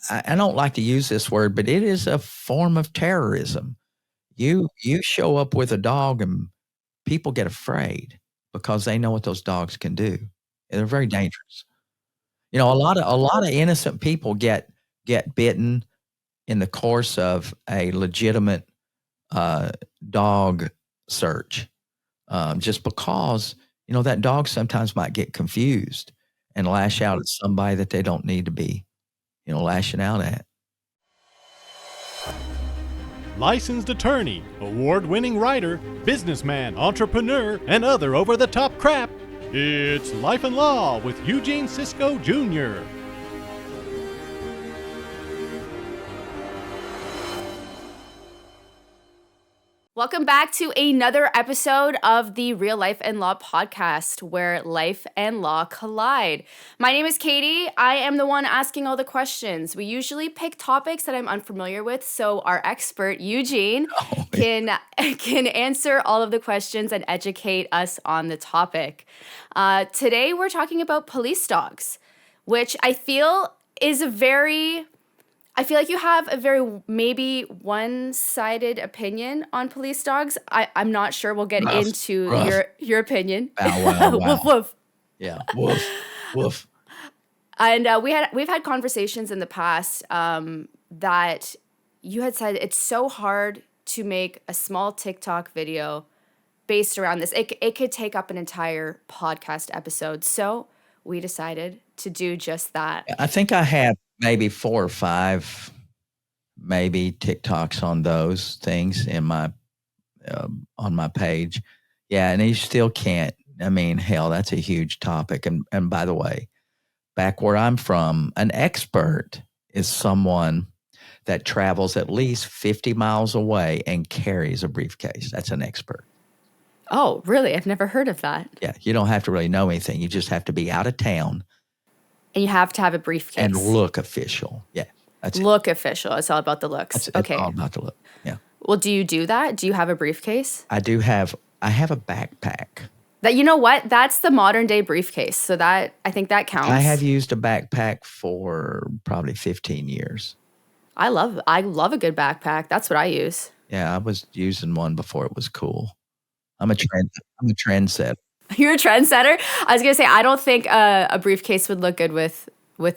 I don't like to use this word, but it is a form of terrorism. You show up with a dog and people get afraid because they know what those dogs can do. And they're very dangerous. A lot of innocent people get bitten in the course of a legitimate uh, dog search, just because that dog sometimes might get confused and lash out at somebody that they don't need to be, lashing out at. Licensed attorney, award-winning writer, businessman, entrepreneur, and other over-the-top crap. It's Life and Law with Eugene Cisco Jr. Welcome back to another episode of the Real Life and Law podcast, where life and law collide. My name is Katie. I am the one asking all the questions. We usually pick topics that I'm unfamiliar with, so our expert, Eugene, can answer all of the questions and educate us on the topic. Today, we're talking about police dogs, which I feel like you have a very maybe one-sided opinion on police dogs. I'm not sure. We'll get into your opinion. Bow, wow, wow. Woof, woof. Yeah, woof, woof. And we've had conversations in the past that you had said it's so hard to make a small TikTok video based around this. It could take up an entire podcast episode. So we decided to do just that. I think I have maybe 4 or 5 maybe TikToks on those things in my on my page. Yeah, and you still can't. I mean, hell, that's a huge topic. And by the way, back where I'm from, an expert is someone that travels at least 50 miles away and carries a briefcase. That's an expert. Oh, really? I've never heard of that. Yeah, you don't have to really know anything. You just have to be out of town. And you have to have a briefcase. And look official. Yeah. That's look official. It's all about the looks. It's all about the look. Yeah. Well, do you do that? Do you have a briefcase? I have a backpack. You know what? That's the modern day briefcase. So I think that counts. I have used a backpack for probably 15 years. I love a good backpack. That's what I use. Yeah, I was using one before it was cool. I'm a trendsetter. You're a trendsetter? I was going to say, I don't think a briefcase would look good with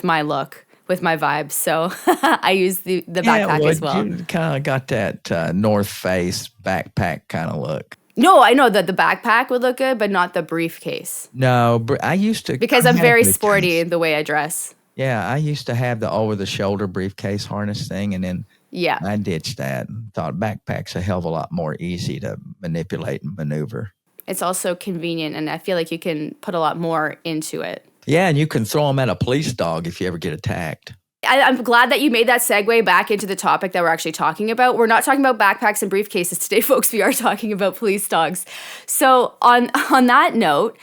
my look, with my vibes. So I use the backpack as well. You kind of got that North Face backpack kind of look. No, I know that the backpack would look good, but not the briefcase. No, I used to. Because I'm very sporty in the way I dress. Yeah, I used to have the over-the-shoulder briefcase harness thing, and then I ditched that and thought backpack's a hell of a lot more easy to manipulate and maneuver. It's also convenient, and I feel like you can put a lot more into it. Yeah, and you can throw them at a police dog if you ever get attacked. I'm glad that you made that segue back into the topic that we're actually talking about. We're not talking about backpacks and briefcases today, folks. We are talking about police dogs. So on that note,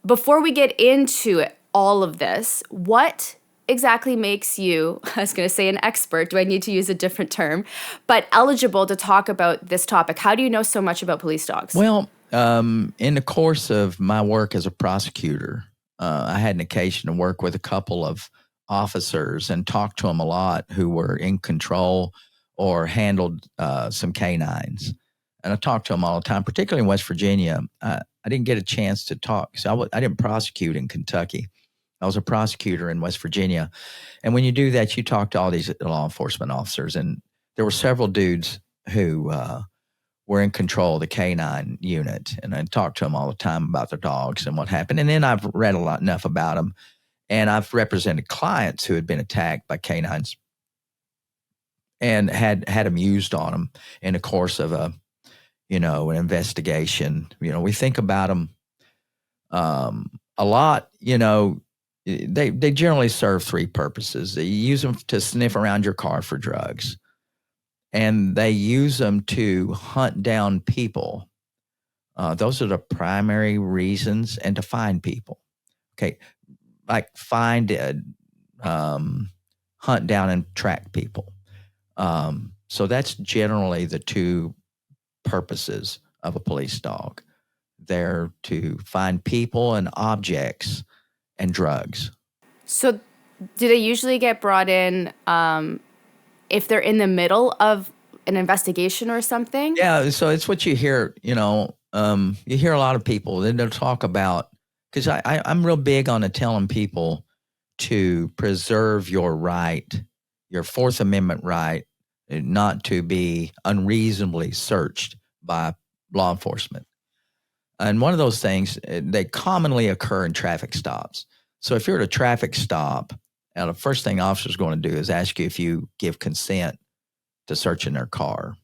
before we get into all of this, what exactly makes you, I was going to say an expert, do I need to use a different term, but eligible to talk about this topic? How do you know so much about police dogs? Well, in the course of my work as a prosecutor, I had an occasion to work with a couple of officers and talk to them a lot who were in control or handled some canines. And I talked to them all the time, particularly in West Virginia. I didn't get a chance to talk. So I didn't prosecute in Kentucky. I was a prosecutor in West Virginia. And when you do that, you talk to all these law enforcement officers. And there were several dudes who were in control of the canine unit. And I talked to them all the time about their dogs and what happened. And then I've read enough about them. And I've represented clients who had been attacked by canines and had them used on them in the course of an investigation. We think about them a lot. They generally serve 3 purposes. They use them to sniff around your car for drugs, and they use them to hunt down people. Those are the primary reasons, and to find people. Okay, like hunt down and track people. So that's generally the 2 purposes of a police dog. They're to find people and objects and drugs. So Do they usually get brought in if they're in the middle of an investigation or something? Yeah, so it's what you hear, you hear a lot of people, then they'll talk about, because I'm real big on telling people to preserve your right, your Fourth Amendment right, not to be unreasonably searched by law enforcement. And one of those things, they commonly occur in traffic stops. So if you're at a traffic stop, the first thing officers are going to do is ask you if you give consent to searching their car,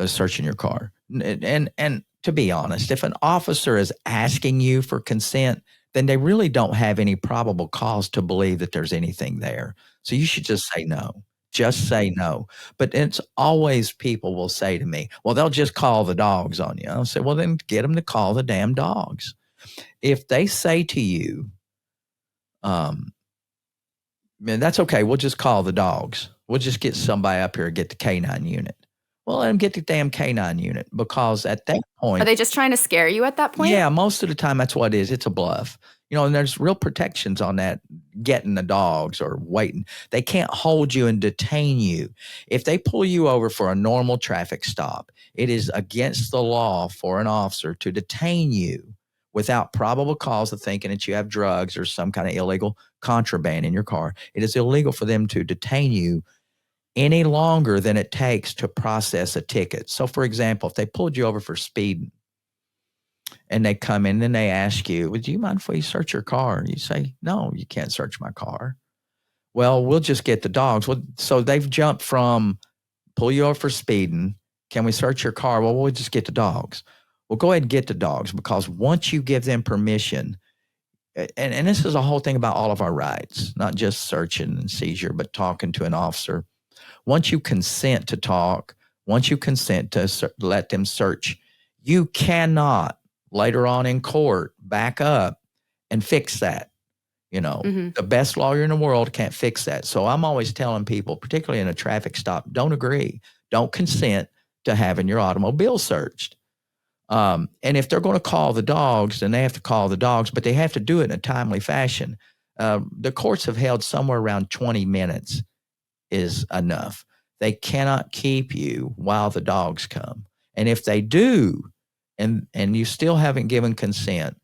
searching your car. And to be honest, if an officer is asking you for consent, then they really don't have any probable cause to believe that there's anything there. So you should just say no. Just say no. But it's always people will say to me, well, they'll just call the dogs on you. I'll say, well, then get them to call the damn dogs. If they say to you, man, that's okay, we'll just call the dogs. We'll just get somebody up here and get the K9 unit. Well, let them get the damn K9 unit, because at that point, Are they just trying to scare you at that point? yeah, most of the time that's what it is. It's a bluff. And there's real protections on that, getting the dogs or waiting. They can't hold you and detain you. If they pull you over for a normal traffic stop, it is against the law for an officer to detain you without probable cause of thinking that you have drugs or some kind of illegal contraband in your car. It is illegal for them to detain you any longer than it takes to process a ticket. So, for example, if they pulled you over for speeding, and they come in and they ask you, would you mind if we search your car? You say, no, you can't search my car. Well, we'll just get the dogs. Well, so they've jumped from pull you over for speeding. Can we search your car? Well, we'll just get the dogs. Well, go ahead and get the dogs, because once you give them permission, and this is a whole thing about all of our rights, not just searching and seizure, but talking to an officer. Once you consent to talk, once you consent to let them search, you cannot later on in court back up and fix that. The best lawyer in the world can't fix that. So I'm always telling people, particularly in a traffic stop, don't agree. Don't consent to having your automobile searched. And if they're going to call the dogs, then they have to call the dogs, but they have to do it in a timely fashion. The courts have held somewhere around 20 minutes is enough. They cannot keep you while the dogs come. And if they do, and you still haven't given consent,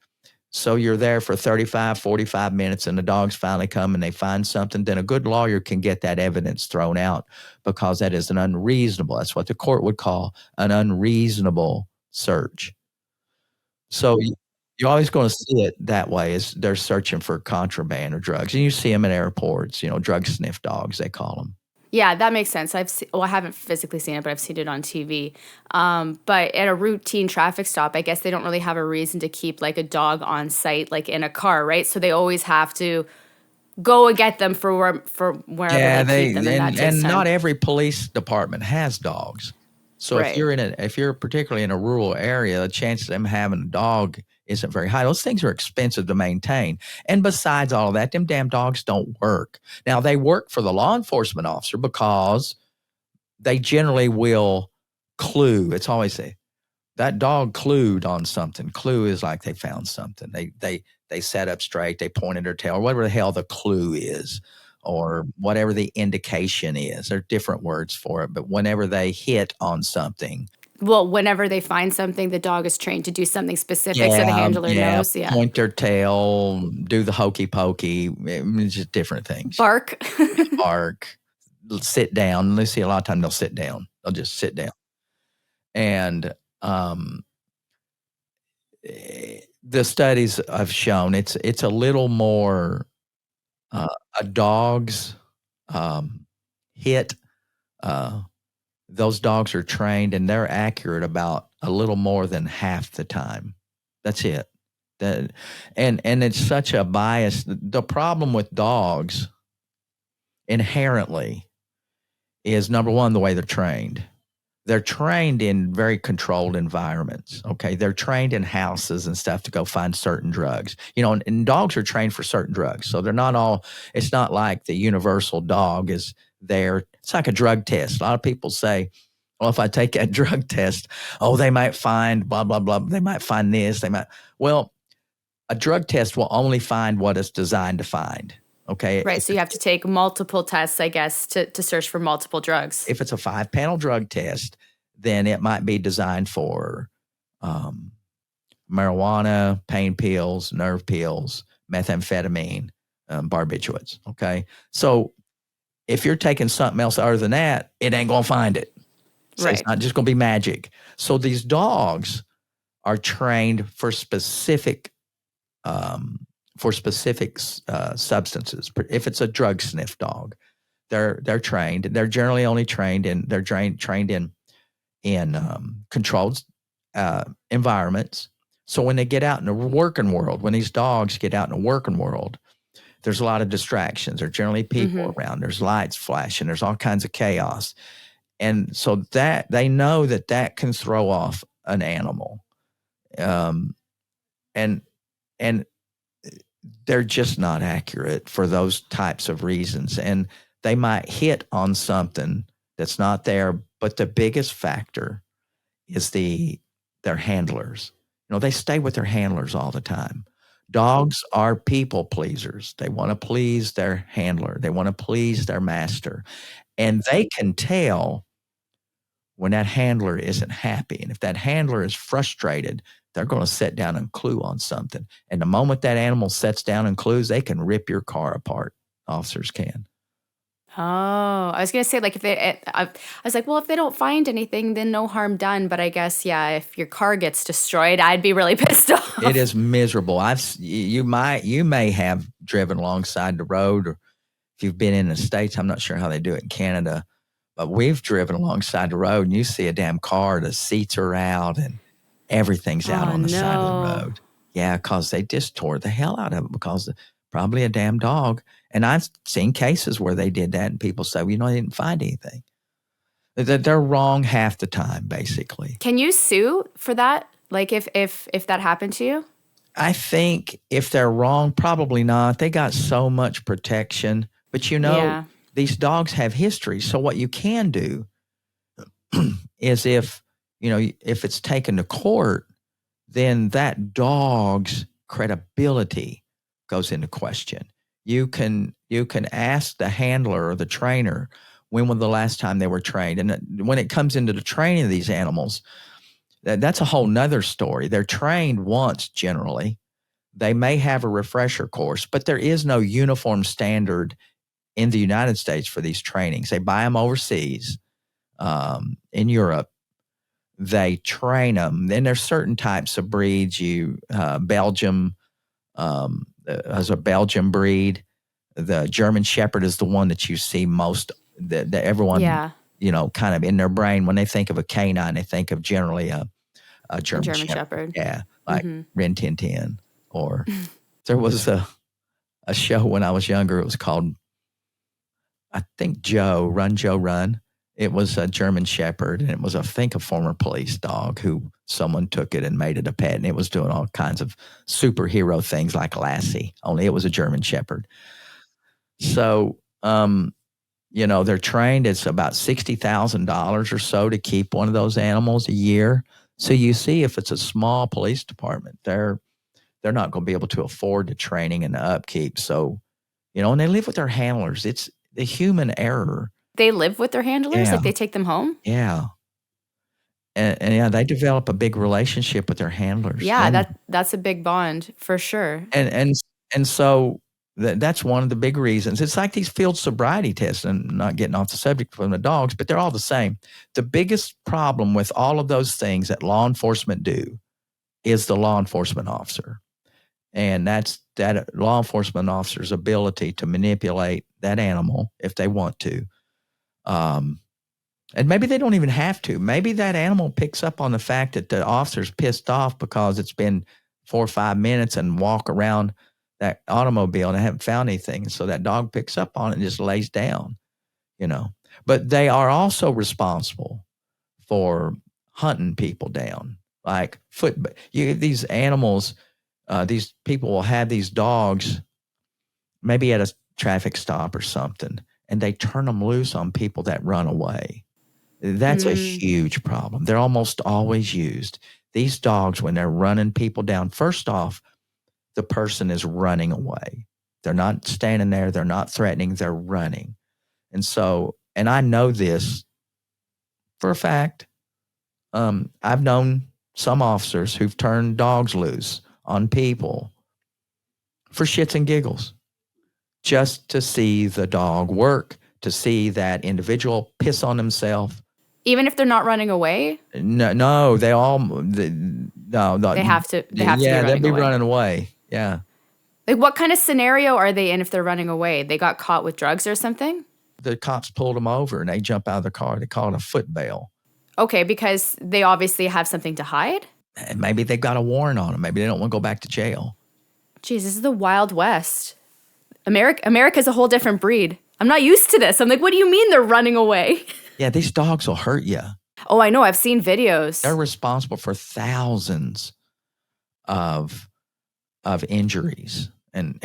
so you're there for 35, 45 minutes and the dogs finally come and they find something, then a good lawyer can get that evidence thrown out, because that is an unreasonable, that's what the court would call an unreasonable search. So you're always going to see it that way, as they're searching for contraband or drugs. And you see them in airports, drug sniff dogs, they call them. Yeah, that makes sense. I haven't physically seen it, but I've seen it on TV. But at a routine traffic stop, I guess they don't really have a reason to keep like a dog on site, like in a car, right? So they always have to go and get them for wherever they keep them. And not every police department has dogs. So right. if you're particularly in a rural area, the chance of them having a dog isn't very high. Those things are expensive to maintain. And besides all of that, them damn dogs don't work. Now, they work for the law enforcement officer because they generally will clue. It's always that dog clued on something. Clue is like they found something. They sat up straight, they pointed their tail, or whatever the hell the clue is, or whatever the indication is. There are different words for it, but whenever they hit on something. Well, whenever they find something, the dog is trained to do something specific, so the handler knows. Yeah, point their tail, do the hokey pokey, just different things. Bark. Bark. Sit down. They see a lot of times they'll sit down. They'll just sit down. And the studies have shown it's a little more a dog's hit. Those dogs are trained and they're accurate about a little more than half the time. That's it. And it's such a bias. The problem with dogs inherently is, number one, the way they're trained. They're trained in very controlled environments. Okay. They're trained in houses and stuff to go find certain drugs, and dogs are trained for certain drugs. So it's not like the universal dog is there. It's like a drug test. A lot of people say, well, if I take that drug test, they might find blah, blah, blah. They might find this. Well, a drug test will only find what it's designed to find. Okay. Right. So you have to take multiple tests, I guess, to search for multiple drugs. If it's a 5-panel drug test, then it might be designed for marijuana, pain pills, nerve pills, methamphetamine, barbiturates. Okay. So if you're taking something else other than that, it ain't going to find it. So It's not just going to be magic. So these dogs are trained for specific substances. If it's a drug sniff dog, they're trained. They're generally only trained in controlled environments. So when they get out in the working world, when these dogs get out in the working world, there's a lot of distractions. There's generally people around. There's lights flashing. There's all kinds of chaos. And so that they know that can throw off an animal. And they're just not accurate for those types of reasons. And they might hit on something that's not there. But the biggest factor is their handlers. They stay with their handlers all the time. Dogs are people pleasers. They want to please their handler. They want to please their master. And they can tell when that handler isn't happy. And if that handler is frustrated, they're going to sit down and clue on something. And the moment that animal sits down and clues, they can rip your car apart. Officers can. Oh, I was going to say, like, I was like, well, if they don't find anything, then no harm done. But I guess, yeah, if your car gets destroyed, I'd be really pissed off. It is miserable. You may have driven alongside the road, or if you've been in the States, I'm not sure how they do it in Canada, but we've driven alongside the road and you see a damn car, the seats are out and everything's out on the side of the road. Yeah, because they just tore the hell out of it because probably a damn dog. And I've seen cases where they did that and people say, well, they didn't find anything. They're wrong half the time, basically. Can you sue for that? Like if that happened to you? I think if they're wrong, probably not. They got so much protection. But these dogs have history. So what you can do is if it's taken to court, then that dog's credibility goes into question. You can ask the handler or the trainer, when was the last time they were trained? And when it comes into the training of these animals, that's a whole nother story. They're trained once generally. They may have a refresher course, but there is no uniform standard in the United States for these trainings. They buy them overseas, in Europe. They train them. Then there's certain types of breeds. Belgium as a Belgian breed. The German Shepherd is the one that you see most. That everyone, kind of in their brain when they think of a canine, they think of generally a German Shepherd. Yeah, like Rin Tin Tin. Or there was a show when I was younger. It was called, I think, Run, Joe, Run. It was a German Shepherd, and it was, I think, a former police dog who someone took it and made it a pet, and it was doing all kinds of superhero things like Lassie, only it was a German Shepherd. So, they're trained. It's about $60,000 or so to keep one of those animals a year. So you see, if it's a small police department, they're not going to be able to afford the training and the upkeep. So, and they live with their handlers. It's the human error. They live with their handlers? Like they take them home? Yeah. And they develop a big relationship with their handlers. Yeah, that's a big bond for sure. And so that's one of the big reasons. It's like these field sobriety tests, and not getting off the subject from the dogs, but they're all the same. The biggest problem with all of those things that law enforcement do is the law enforcement officer. And that's that law enforcement officer's ability to manipulate that animal if they want to. And maybe they don't even have to. Maybe that animal picks up on the fact that the officer's pissed off because it's been 4 or 5 minutes and walk around that automobile and I haven't found anything. And so that dog picks up on it and just lays down, But they are also responsible for hunting people down. Like these animals, these people will have these dogs maybe at a traffic stop or something, and they turn them loose on people that run away. That's a huge problem. They're almost always used. These dogs, when they're running people down, first off, the person is running away. They're not standing there. They're not threatening. They're running. And so, and I know this for a fact. I've known some officers who've turned dogs loose on people for shits and giggles, just to see the dog work, to see that individual piss on himself. Even if they're not running away? No, they all, no. They have to be running away. Yeah, they'll be running away. Yeah. Like, what kind of scenario are they in if they're running away? They got caught with drugs or something? The cops pulled them over and they jump out of the car. They call it a foot bail. Okay, because they obviously have something to hide? And maybe they've got a warrant on them. Maybe they don't want to go back to jail. Jeez, this is the Wild West. America's a whole different breed. I'm not used to this. I'm like, what do you mean they're running away? Yeah, these dogs will hurt you. Oh, I know. I've seen videos. They're responsible for thousands of injuries. And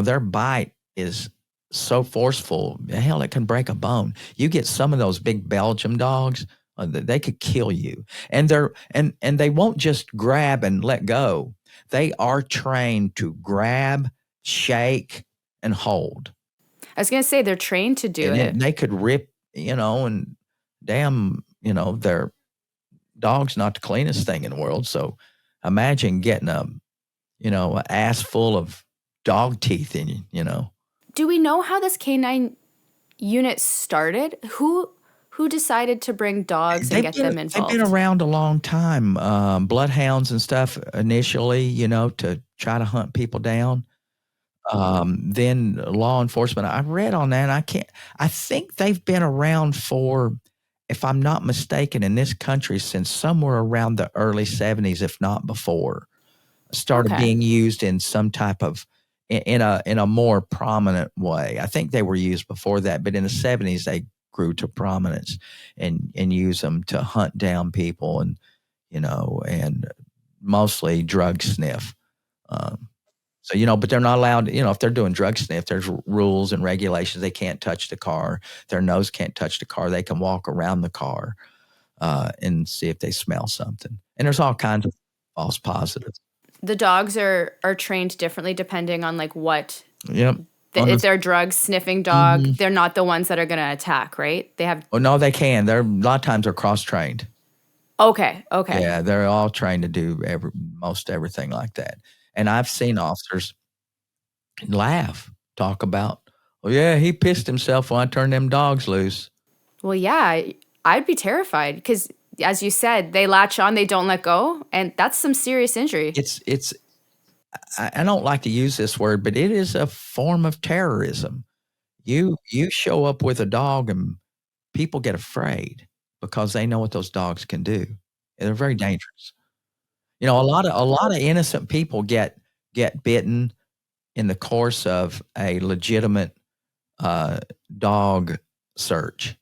their bite is so forceful. Hell, it can break a bone. You get some of those big Belgian dogs, they could kill you. And they won't just grab and let go. They are trained to grab, shake, and hold. I was going to say they're trained to do it. They could rip, and damn, their dog's not the cleanest thing in the world. So imagine getting an ass full of dog teeth in you. Do we know how this canine unit started? Who decided to bring dogs and get them involved? They've been around a long time. Bloodhounds and stuff initially, to try to hunt people down. Then law enforcement. I read on that. I think they've been around for, if I'm not mistaken, in this country since somewhere around the early 70s, if not before, started being used in some type of, in a more prominent way. I think they were used before that, but in the 70s they grew to prominence and use them to hunt down people and mostly drug sniff. So, but they're not allowed, if they're doing drug sniff, there's rules and regulations. They can't touch the car. Their nose can't touch the car. They can walk around the car and see if they smell something. And there's all kinds of false positives. The dogs are trained differently depending on like what. Yep. If they're a drug sniffing dog, they're not the ones that are going to attack, right? They have. Oh, no, they can. A lot of times they're cross-trained. Okay. Yeah, they're all trained to do most everything like that. And I've seen officers laugh, talk about, oh, yeah, he pissed himself when I turned them dogs loose. Well, yeah, I'd be terrified because, as you said, they latch on, they don't let go, and that's some serious injury. I don't like to use this word, but it is a form of terrorism. You show up with a dog and people get afraid because they know what those dogs can do. They're very dangerous. A lot of innocent people get bitten in the course of a legitimate dog search,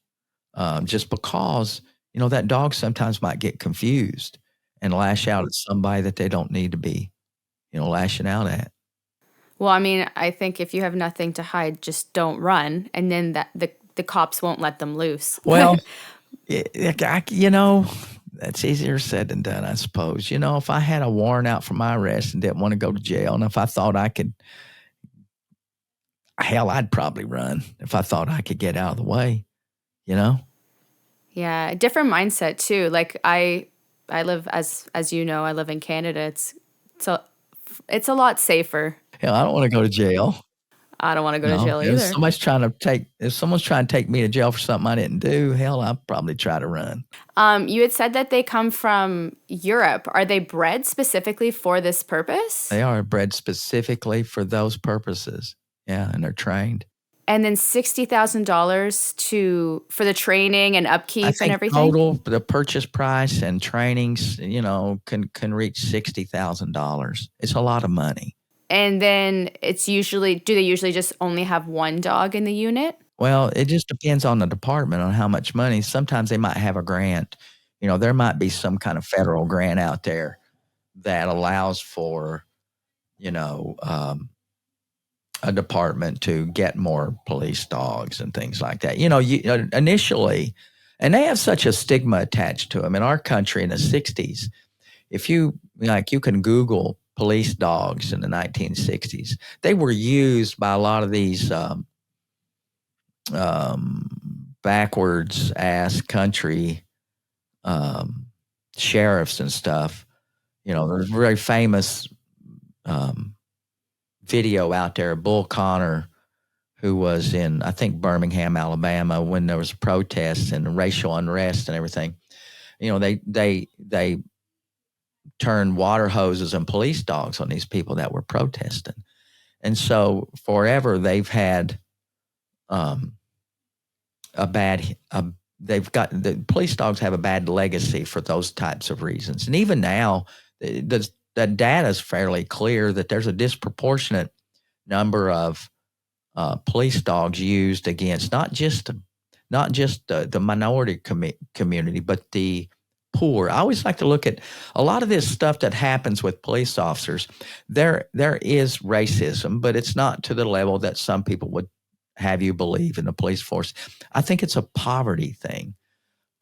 just because that dog sometimes might get confused and lash out at somebody that they don't need to be, lashing out at. Well, I mean, I think if you have nothing to hide, just don't run, and then the cops won't let them loose. Well, that's easier said than done, I suppose. If I had a warrant out for my arrest and didn't want to go to jail, and if I thought I could, hell, I'd probably run if I thought I could get out of the way, Yeah, different mindset too. Like I live, as you know, I live in Canada. It's a lot safer. Hell, I don't want to go to jail. I don't want to go to jail either. If someone's trying to take me to jail for something I didn't do, hell, I'd probably try to run. You had said that they come from Europe. Are they bred specifically for this purpose? They are bred specifically for those purposes. Yeah, and they're trained. And then $60,000 for the training and upkeep and everything? Total, the purchase price and trainings, can reach $60,000. It's a lot of money. And then do they usually just only have one dog in the unit? Well, it just depends on the department on how much money. Sometimes they might have a grant. There might be some kind of federal grant out there that allows for, a department to get more police dogs and things like that. Initially, and they have such a stigma attached to them. In our country in the 60s, if you can Google police dogs in the 1960s. They were used by a lot of these backwards ass country sheriffs and stuff. There's a very famous video out there, Bull Connor, who was in, I think, Birmingham, Alabama, when there was protests and racial unrest and everything. They turned water hoses and police dogs on these people that were protesting. And so forever they've had the police dogs have a bad legacy for those types of reasons. And even now, the data is fairly clear that there's a disproportionate number of police dogs used against not just the minority community, but the poor. I always like to look at a lot of this stuff that happens with police officers. There is racism, but it's not to the level that some people would have you believe in the police force. I think it's a poverty thing.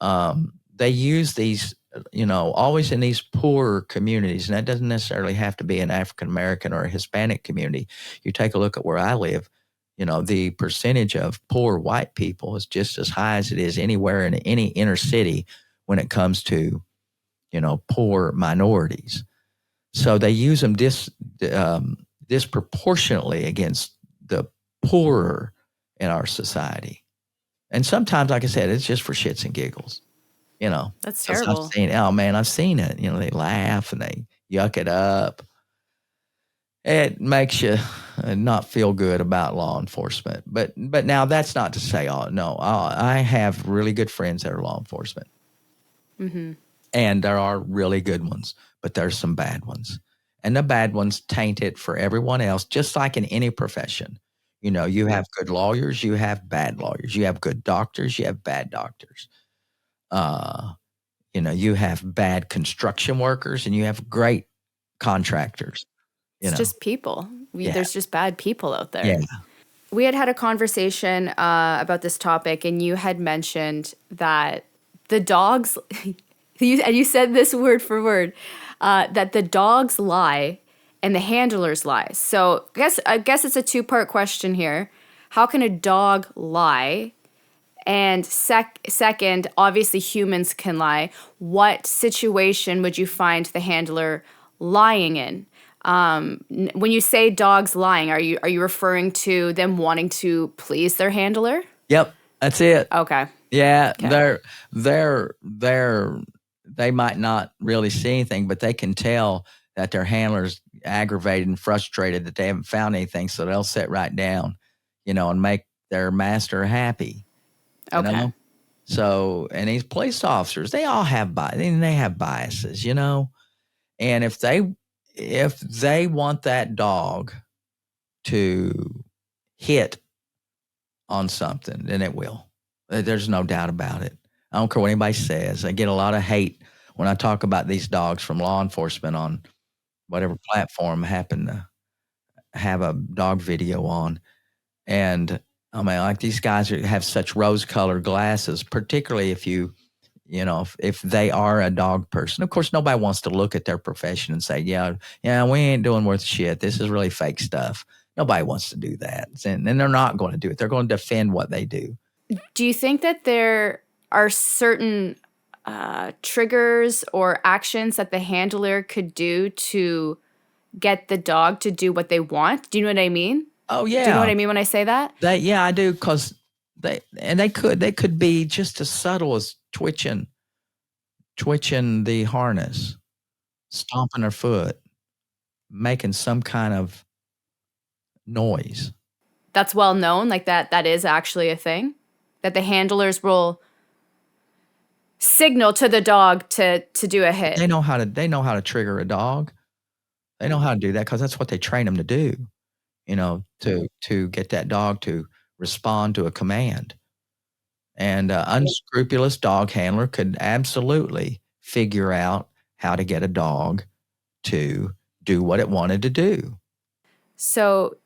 They use these, always in these poorer communities, and that doesn't necessarily have to be an African American or a Hispanic community. You take a look at where I live, the percentage of poor white people is just as high as it is anywhere in any inner city when it comes to, poor minorities. So they use them disproportionately against the poorer in our society. And sometimes, like I said, it's just for shits and giggles. That's terrible. I've seen it. They laugh and they yuck it up. It makes you not feel good about law enforcement. But now that's not to say, I have really good friends that are law enforcement. Mm-hmm. And there are really good ones, but there's some bad ones. And the bad ones taint it for everyone else, just like in any profession. You have good lawyers, you have bad lawyers. You have good doctors, you have bad doctors. You have bad construction workers and you have great contractors. It's just people. There's just bad people out there. Yeah. We had a conversation about this topic, and you had mentioned that the dogs, and you said this word for word, that the dogs lie and the handlers lie. So I guess it's a two-part question here. How can a dog lie? And second, obviously humans can lie. What situation would you find the handler lying in? When you say dogs lying, are you referring to them wanting to please their handler? Yep, that's it. Okay. Yeah, Okay. they might not really see anything, but they can tell that their handler's aggravated and frustrated that they haven't found anything, so they'll sit right down, and make their master happy. Okay. So, and these police officers, they all have they have biases, and if they want that dog to hit on something, then it will. There's no doubt about it. I don't care what anybody says. I get a lot of hate when I talk about these dogs from law enforcement on whatever platform I happen to have a dog video on. And like these guys have such rose-colored glasses, particularly if if they are a dog person. Of course, nobody wants to look at their profession and say, yeah, we ain't doing worth shit. This is really fake stuff. Nobody wants to do that. And they're not going to do it. They're going to defend what they do. Do you think that there are certain triggers or actions that the handler could do to get the dog to do what they want? Do you know what I mean? Oh, yeah. Do you know what I mean when I say that? Yeah, I do, because they could be just as subtle as twitching the harness, stomping their foot, making some kind of noise. That's well known, like that is actually a thing, that the handlers will signal to the dog to do a hit. They know how to trigger a dog. They know how to do that because that's what they train them to do, to get that dog to respond to a command. And unscrupulous dog handler could absolutely figure out how to get a dog to do what it wanted to do. So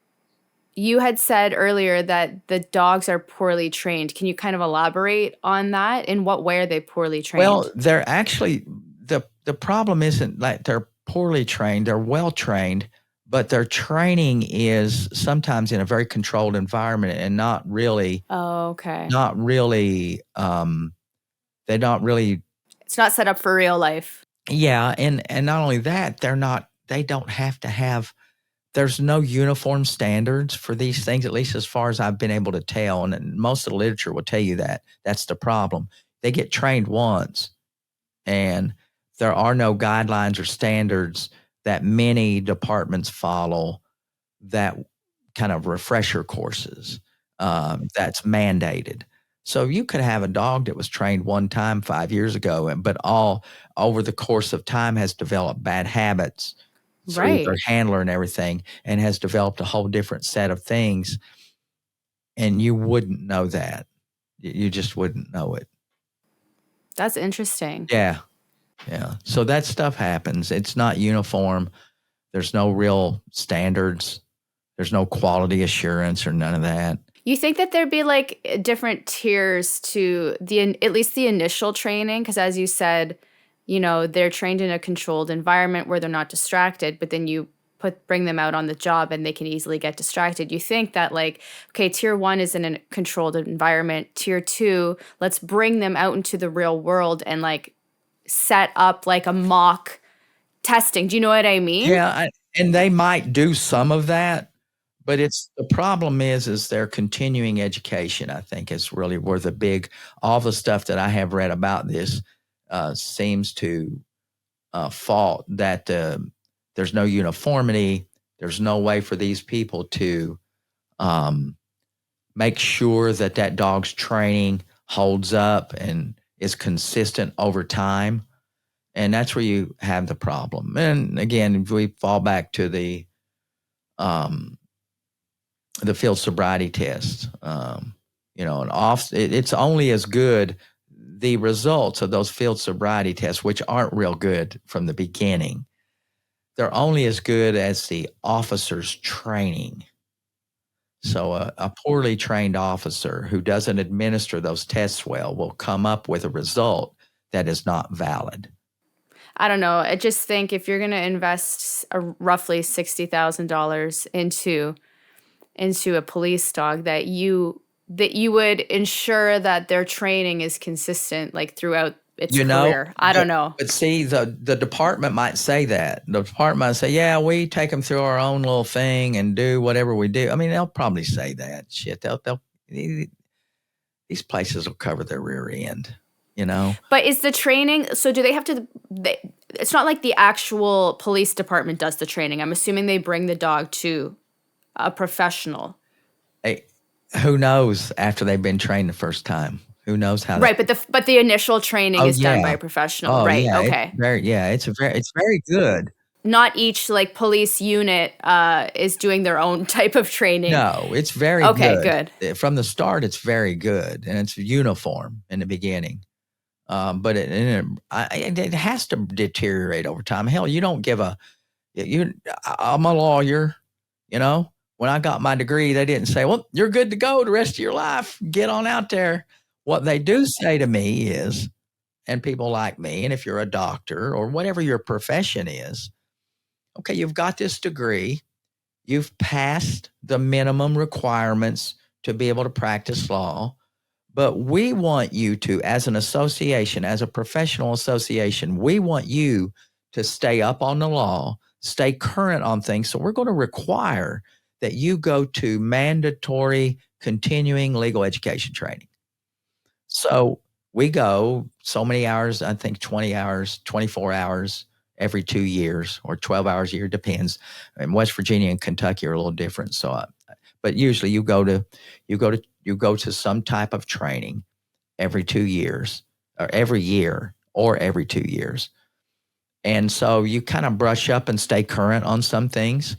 you had said earlier that the dogs are poorly trained. Can you kind of elaborate on that? In what way are they poorly trained? Well, they're actually, the problem isn't like they're poorly trained. They're well trained, but their training is sometimes in a very controlled environment and not really, Oh, okay. not really, they're not really, It's not set up for real life. yeah. And not only that, they don't have to have, there's no uniform standards for these things, at least as far as I've been able to tell. And most of the literature will tell you that that's the problem. They get trained once, and there are no guidelines or standards that many departments follow, that kind of refresher courses, that's mandated. So you could have a dog that was trained one time 5 years ago, but all over the course of time has developed bad habits through their Right. handler and everything, and has developed a whole different set of things. And you wouldn't know that. You just wouldn't know it. That's interesting. Yeah. Yeah. So that stuff happens. It's not uniform. There's no real standards. There's no quality assurance or none of that. You think that there'd be like different tiers to at least the initial training? Because as you said, they're trained in a controlled environment where they're not distracted, but then you bring them out on the job and they can easily get distracted. You think that like, okay, tier 1 is in a controlled environment. Tier 2, let's bring them out into the real world and like set up like a mock testing. Do you know what I mean? Yeah. And they might do some of that, but the problem is their continuing education, I think, is really where all the stuff that I have read about this seems to fault that there's no uniformity. There's no way for these people to make sure that dog's training holds up and is consistent over time. And that's where you have the problem. And again, if we fall back to the field sobriety test, it's only as good, the results of those field sobriety tests, which aren't real good from the beginning, they're only as good as the officer's training. So a poorly trained officer who doesn't administer those tests well will come up with a result that is not valid. I don't know. I just think if you're going to invest roughly $60,000 into a police dog, that you would ensure that their training is consistent like throughout its career. I don't know. But see, the department might say that. The department might say, yeah, we take them through our own little thing and do whatever we do. I mean, they'll probably say that shit. These places will cover their rear end, But is the training, so do they have to, it's not like the actual police department does the training. I'm assuming they bring the dog to a professional. Who knows after they've been trained the first time? Who knows how? Right, but the initial training is done by a professional, right? Yeah, okay. It's very good. Not each like police unit is doing their own type of training. No, it's very good. Okay, good. From the start, it's very good, and it's uniform in the beginning. But it has to deteriorate over time. Hell, you don't give I'm a lawyer, When I got my degree, they didn't say, well, you're good to go the rest of your life. Get on out there. What they do say to me is, and people like me, and if you're a doctor or whatever your profession is, okay, you've got this degree. You've passed the minimum requirements to be able to practice law. But we want you to, as an association, as a professional association, we want you to stay up on the law, stay current on things. So we're going to require that you go to mandatory continuing legal education training. So we go so many hours, I think 20 hours, 24 hours every 2 years, or 12 hours a year, depends. And West Virginia and Kentucky are a little different. So, but usually you go to some type of training every 2 years, or every year, or every 2 years. And so you kind of brush up and stay current on some things.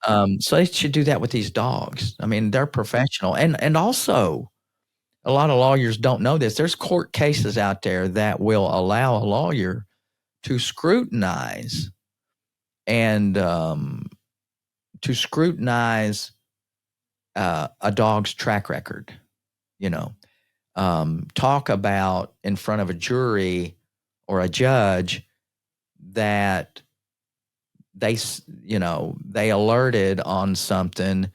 So they should do that with these dogs. I mean, they're professional. And also, a lot of lawyers don't know this. There's court cases out there that will allow a lawyer to scrutinize a dog's track record, talk about in front of a jury or a judge that they alerted on something,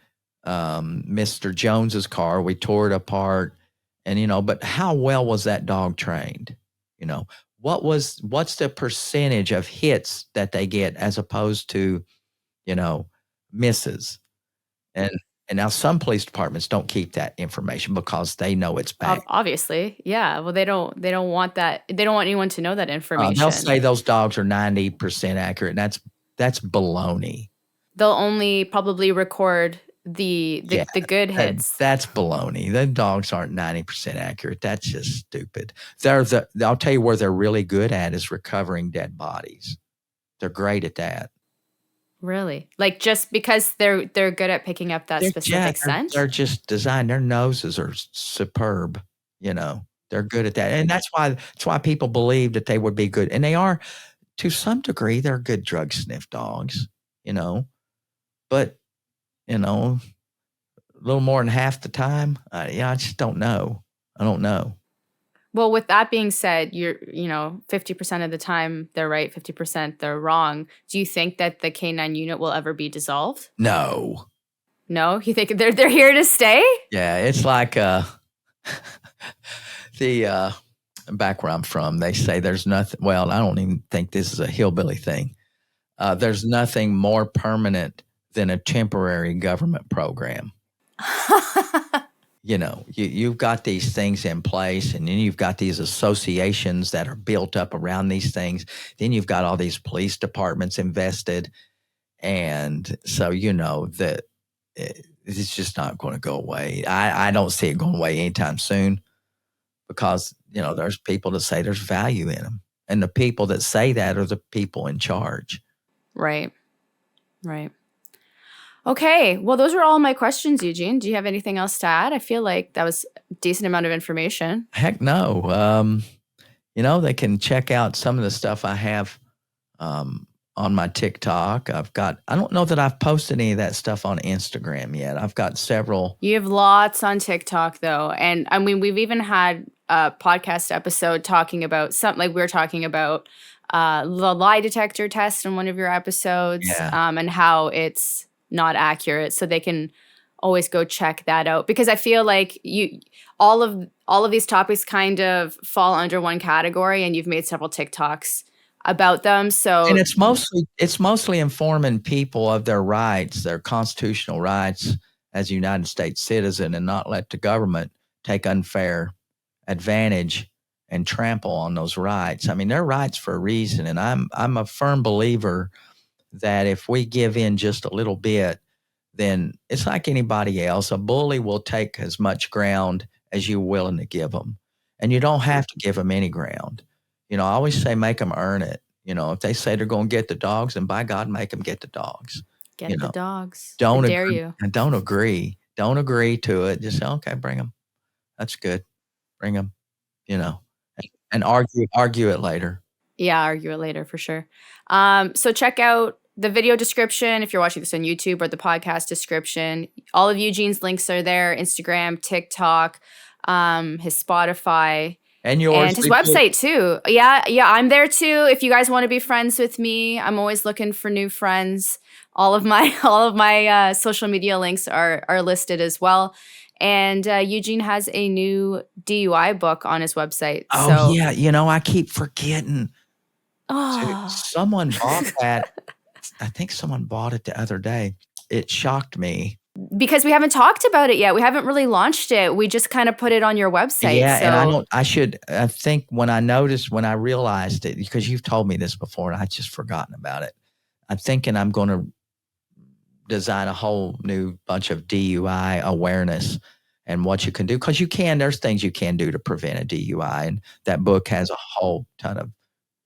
Mr. Jones's car. We tore it apart, and but how well was that dog trained? What's the percentage of hits that they get as opposed to misses? And and now some police departments don't keep that information because they know it's bad. Obviously, yeah. Well, they don't want that. They don't want anyone to know that information. They'll say those dogs are 90% accurate, and that's baloney. They'll only probably record the good hits. That's baloney. The dogs aren't 90% accurate. That's just stupid. I'll tell you where they're really good at is recovering dead bodies. They're great at that. Really? Like just because they're good at picking up that specific scent? They're just designed. Their noses are superb. They're good at that. And that's why people believe that they would be good. And they are, to some degree, they're good drug sniff dogs, but a little more than half the time, I just don't know. I don't know. Well, with that being said, 50% of the time they're right, 50% they're wrong. Do you think that the K9 unit will ever be dissolved? No. No? You think they're here to stay? Yeah, it's like the back where I'm from, they say there's nothing. Well, I don't even think this is a hillbilly thing. There's nothing more permanent than a temporary government program. You've got these things in place, and then you've got these associations that are built up around these things. Then you've got all these police departments invested. And so, that it's just not going to go away. I don't see it going away anytime soon because, there's people that say there's value in them. And the people that say that are the people in charge. Right. Okay. Well, those are all my questions, Eugene. Do you have anything else to add? I feel like that was a decent amount of information. Heck no. They can check out some of the stuff I have on my TikTok. I don't know that I've posted any of that stuff on Instagram yet. I've got several. You have lots on TikTok, though. And I mean, we've even had a podcast episode talking about something like we were talking about the lie detector test in one of your episodes, and how it's not accurate. So they can always go check that out, because I feel like all of these topics kind of fall under one category, and you've made several TikToks about them. So, and it's mostly informing people of their rights, their constitutional rights as a United States citizen, and not let the government take unfair advantage and trample on those rights. I mean, they're rights for a reason. And I'm a firm believer that if we give in just a little bit, then it's like anybody else. A bully will take as much ground as you're willing to give them. And you don't have to give them any ground. I always say make them earn it. If they say they're going to get the dogs, then by God, make them get the dogs. Get the dogs. Don't dare you. And don't agree. Don't agree to it. Just say, okay, bring them. That's good. Bring them, and argue it later. Yeah, argue it later for sure. So check out the video description if you're watching this on YouTube, or the podcast description. All of Eugene's links are there: Instagram, TikTok, his Spotify, and yours, and his website too. Yeah, I'm there too. If you guys want to be friends with me, I'm always looking for new friends. All of my social media links are listed as well. And Eugene has a new DUI book on his website. Oh, yeah. I keep forgetting. Oh. Someone bought that. I think someone bought it the other day. It shocked me. Because we haven't talked about it yet. We haven't really launched it. We just kind of put it on your website. Yeah, and I think when I realized it, because you've told me this before and I just forgotten about it. I'm thinking I'm going to design a whole new bunch of DUI awareness and what you can do, because there's things you can do to prevent a DUI, and that book has a whole ton of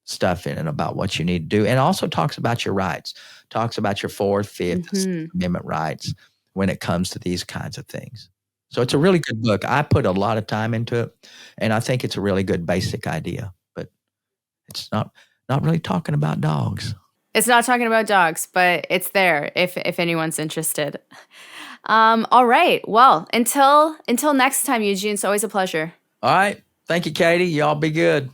stuff in it about what you need to do, and also talks about your rights, talks about your 4th, 5th, and 6th Amendment rights when it comes to these kinds of things. So it's a really good book. I put a lot of time into it, and I think it's a really good basic idea, but it's not really talking about dogs. It's not talking about dogs, but it's there if anyone's interested. All right. Well, until next time, Eugene, it's always a pleasure. All right. Thank you, Katie. Y'all be good.